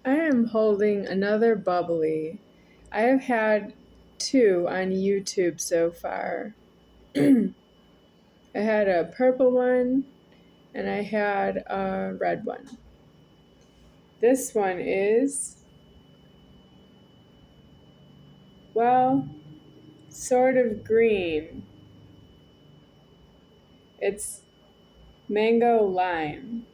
I am holding another bubbly. I have had 2 on YouTube so far. I had a purple one and I had a red one. This one is, well, sort of green. It's mango lime.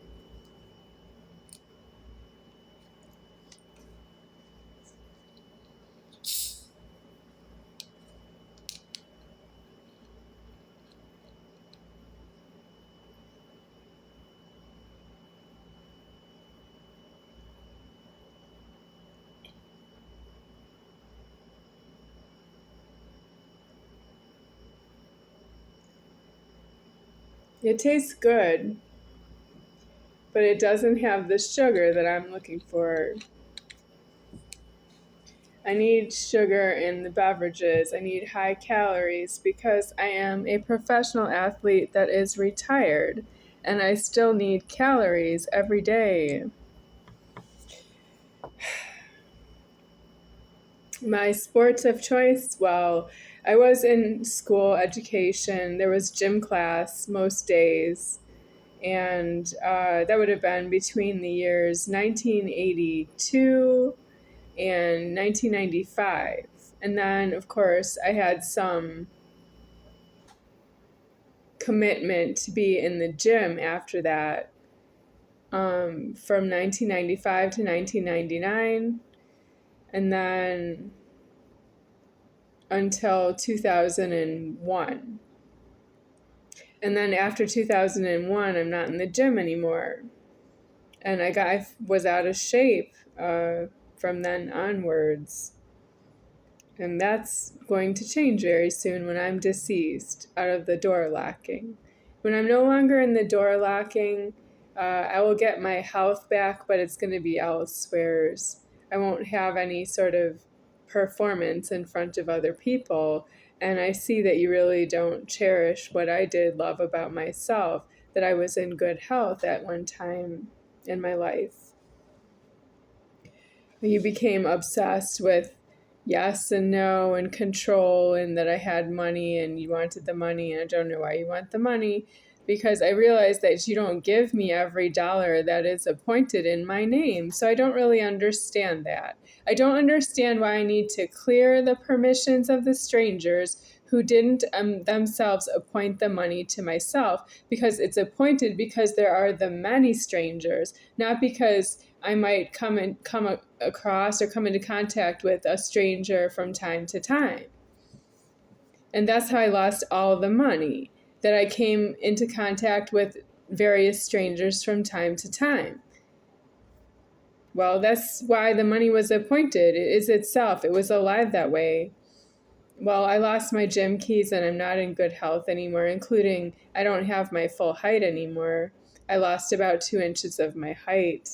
It tastes good, but it doesn't have the sugar that I'm looking for. I need sugar in the beverages. I need high calories because I am a professional athlete that is retired and I still need calories every day. My sports of choice, well, I was in school education. There was gym class most days, and that would have been between the years 1982 and 1995. And then, of course, I had some commitment to be in the gym after that, from 1995 to 1999, and then until 2001. And then after 2001, I'm not in the gym anymore. And I was out of shape from then onwards. And that's going to change very soon when I'm deceased, out of the door locking. When I'm no longer in the door locking, I will get my health back, but it's going to be elsewheres. I won't have any sort of performance in front of other people. And I see that you really don't cherish what I did love about myself, that I was in good health at one time in my life. You became obsessed with yes and no and control, and that I had money and you wanted the money, and I don't know why you want the money, because I realized that you don't give me every dollar that is appointed in my name. So I don't really understand that. I don't understand why I need to clear the permissions of the strangers who didn't themselves appoint the money to myself, because it's appointed because there are the many strangers, not because I might come across or come into contact with a stranger from time to time. And that's how I lost all the money, that I came into contact with various strangers from time to time. Well, that's why the money was appointed. It is itself. It was alive that way. Well, I lost my gym keys and I'm not in good health anymore, including I don't have my full height anymore. I lost about 2 inches of my height,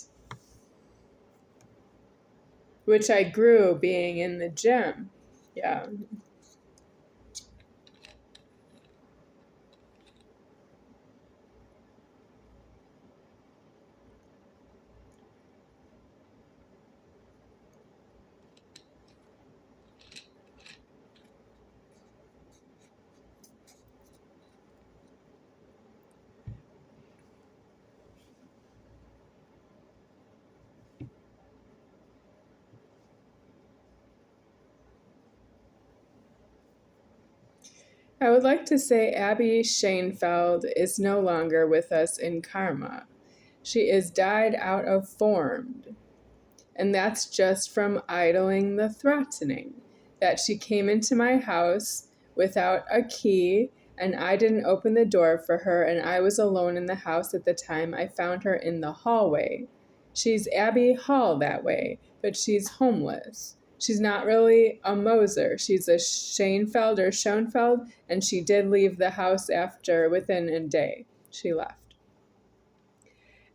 which I grew being in the gym. Yeah. I would like to say Abby Schoenfeld is no longer with us in karma. She is died out of formed. And that's just from idling the threatening, that she came into my house without a key and I didn't open the door for her, and I was alone in the house at the time. I found her in the hallway. She's Abby Hall that way, but she's homeless. She's not really a Moser. She's a Schoenfeld, and she did leave the house after within a day. She left.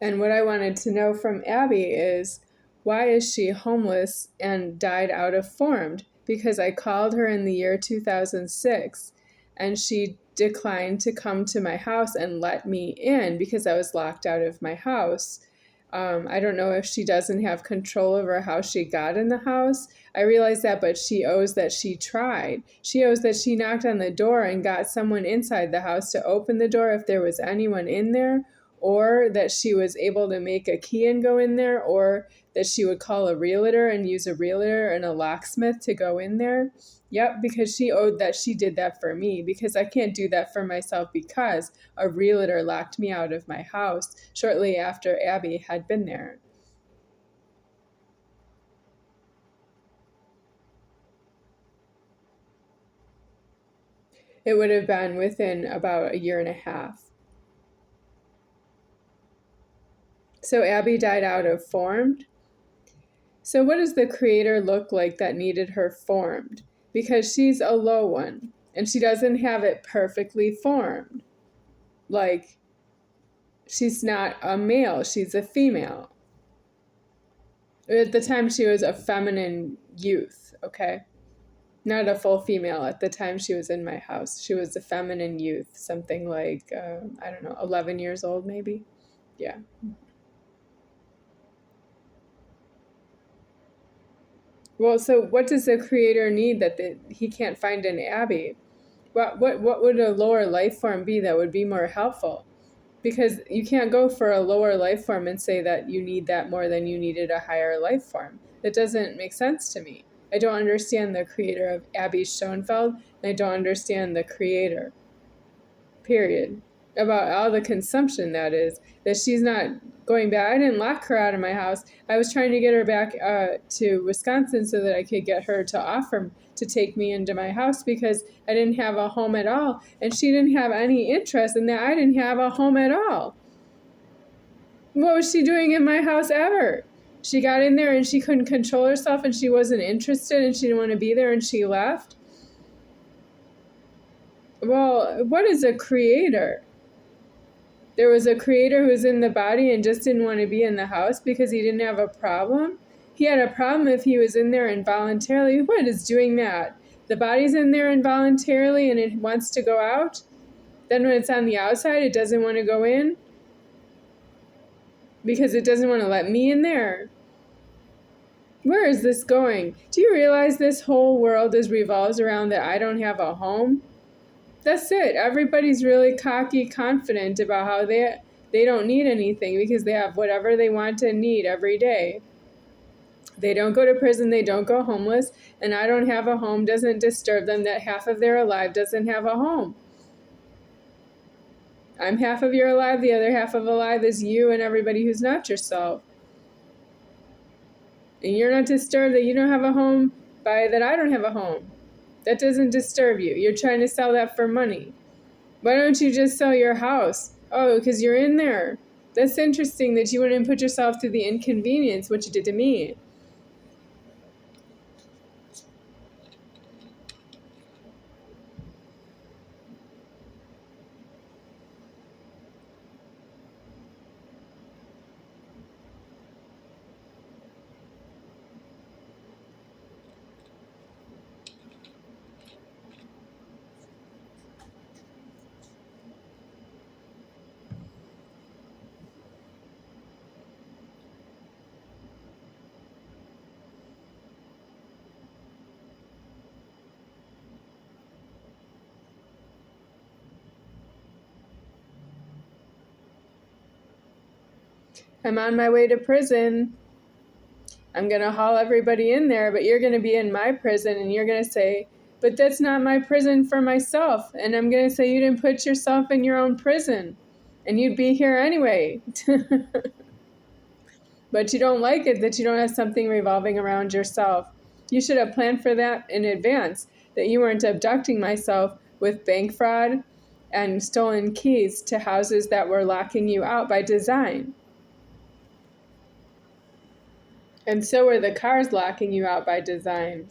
And what I wanted to know from Abby is, why is she homeless and died out of formed? Because I called her in the year 2006 and she declined to come to my house and let me in because I was locked out of my house. I don't know if she doesn't have control over how she got in the house. I realize that, but she owes that she tried. She owes that she knocked on the door and got someone inside the house to open the door if there was anyone in there, or that she was able to make a key and go in there, or that she would call a realtor and use a realtor and a locksmith to go in there. Yep, because she owed that she did that for me, because I can't do that for myself because a realtor locked me out of my house shortly after Abby had been there. It would have been within about a year and a half. So Abby died out of formed. So what does the creator look like that needed her formed? Because she's a low one, and she doesn't have it perfectly formed. Like, she's not a male, she's a female. At the time, she was a feminine youth, okay? Not a full female. At the time she was in my house, she was a feminine youth, something like, 11 years old maybe. Yeah. Well, so what does the creator need that he can't find in Abby? What would a lower life form be that would be more helpful? Because you can't go for a lower life form and say that you need that more than you needed a higher life form. That doesn't make sense to me. I don't understand the creator of Abby Schoenfeld, and I don't understand the creator, period. About all the consumption that is, that she's not going back. I didn't lock her out of my house. I was trying to get her back to Wisconsin so that I could get her to offer to take me into my house because I didn't have a home at all. And she didn't have any interest in that I didn't have a home at all. What was she doing in my house ever? She got in there and she couldn't control herself and she wasn't interested and she didn't want to be there and she left. Well, what is a creator? There was a creator who was in the body and just didn't want to be in the house because he didn't have a problem. He had a problem if he was in there involuntarily. What is doing that? The body's in there involuntarily and it wants to go out. Then when it's on the outside, it doesn't want to go in because it doesn't want to let me in there. Where is this going? Do you realize this whole world revolves around that I don't have a home? That's it. Everybody's really cocky, confident about how they don't need anything because they have whatever they want and need every day. They don't go to prison, they don't go homeless, and I don't have a home doesn't disturb them that half of their alive doesn't have a home. I'm half of your alive, the other half of alive is you and everybody who's not yourself. And you're not disturbed that you don't have a home by that I don't have a home. That doesn't disturb you. You're trying to sell that for money. Why don't you just sell your house? Oh, because you're in there. That's interesting that you wouldn't put yourself through the inconvenience, what you did to me. I'm on my way to prison. I'm going to haul everybody in there, but you're going to be in my prison and you're going to say, but that's not my prison for myself. And I'm going to say you didn't put yourself in your own prison and you'd be here anyway. But you don't like it that you don't have something revolving around yourself. You should have planned for that in advance, that you weren't abducting myself with bank fraud and stolen keys to houses that were locking you out by design. And so were the cars locking you out by design.